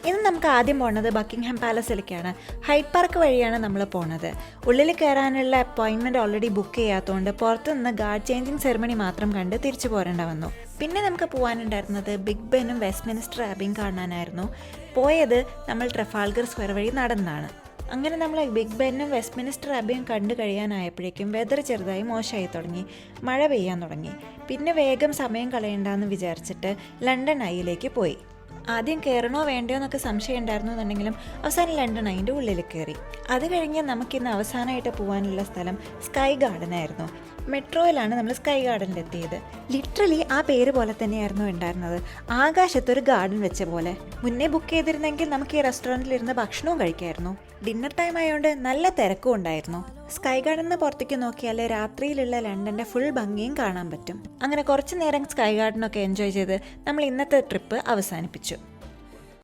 ഇന്ന് നമുക്ക് ആദ്യം പോകുന്നത് ബക്കിംഗ്ഹാം പാലസിലേക്കാണ്. ഹൈഡ് പാർക്ക് വഴിയാണ് നമ്മൾ പോണത്. ഉള്ളിൽ കയറാനുള്ള അപ്പോയിൻമെൻറ്റ് ഓൾറെഡി ബുക്ക് ചെയ്യാത്തതുകൊണ്ട് പുറത്തുനിന്ന് ഗാർഡ് ചേഞ്ചിങ് സെറിമണി മാത്രം കണ്ട് തിരിച്ചു പോരേണ്ട വന്നു. പിന്നെ നമുക്ക് പോകാനുണ്ടായിരുന്നത് ബിഗ് ബെന്നും വെസ്റ്റ്മിനിസ്റ്റർ ആബിയും കാണാനായിരുന്നു. പോയത് നമ്മൾ ട്രഫാൽഗർ സ്ക്വയർ വഴി നടന്നാണ്. അങ്ങനെ നമ്മൾ ബിഗ് ബെന്നും വെസ്റ്റ്മിനിസ്റ്റർ ആബിയും കണ്ടു കഴിയാനായപ്പോഴേക്കും വെതർ ചെറുതായി മോശമായി തുടങ്ങി, മഴ പെയ്യാൻ തുടങ്ങി. പിന്നെ വേഗം സമയം കളയണ്ടെന്ന് വിചാരിച്ചിട്ട് ലണ്ടൻ ഐയിലേക്ക് പോയി. ആദ്യം കയറണോ വേണ്ടയോ എന്നൊക്കെ സംശയം ഉണ്ടായിരുന്നു എന്നുണ്ടെങ്കിലും അവസാനം ലണ്ടൻ ഐൻ്റെ ഉള്ളിൽ കയറി. അത് കഴിഞ്ഞ് നമുക്കിന്ന് അവസാനമായിട്ട് പോകാനുള്ള സ്ഥലം സ്കൈ ഗാർഡൻ ആയിരുന്നു. മെട്രോയിലാണ് നമ്മൾ സ്കൈ ഗാർഡനിൽ എത്തിയത്. ലിറ്ററലി ആ പേര് പോലെ തന്നെയായിരുന്നു ഉണ്ടായിരുന്നത്, ആകാശത്തൊരു ഗാർഡൻ വെച്ച പോലെ. മുന്നേ ബുക്ക് ചെയ്തിരുന്നെങ്കിൽ നമുക്ക് ഈ റെസ്റ്റോറൻറ്റിൽ ഇരുന്ന് ഭക്ഷണവും കഴിക്കായിരുന്നു. ഡിന്നർ ടൈം ആയതുകൊണ്ട് നല്ല തിരക്കും ഉണ്ടായിരുന്നു. സ്കൈ ഗാർഡനിന് പുറത്തേക്ക് നോക്കിയാൽ രാത്രിയിലുള്ള ലണ്ടൻ്റെ ഫുൾ ഭംഗിയും കാണാൻ പറ്റും. അങ്ങനെ കുറച്ച് നേരം സ്കൈ ഗാർഡനൊക്കെ എൻജോയ് ചെയ്ത് നമ്മൾ ഇന്നത്തെ ട്രിപ്പ് അവസാനിപ്പിച്ചു.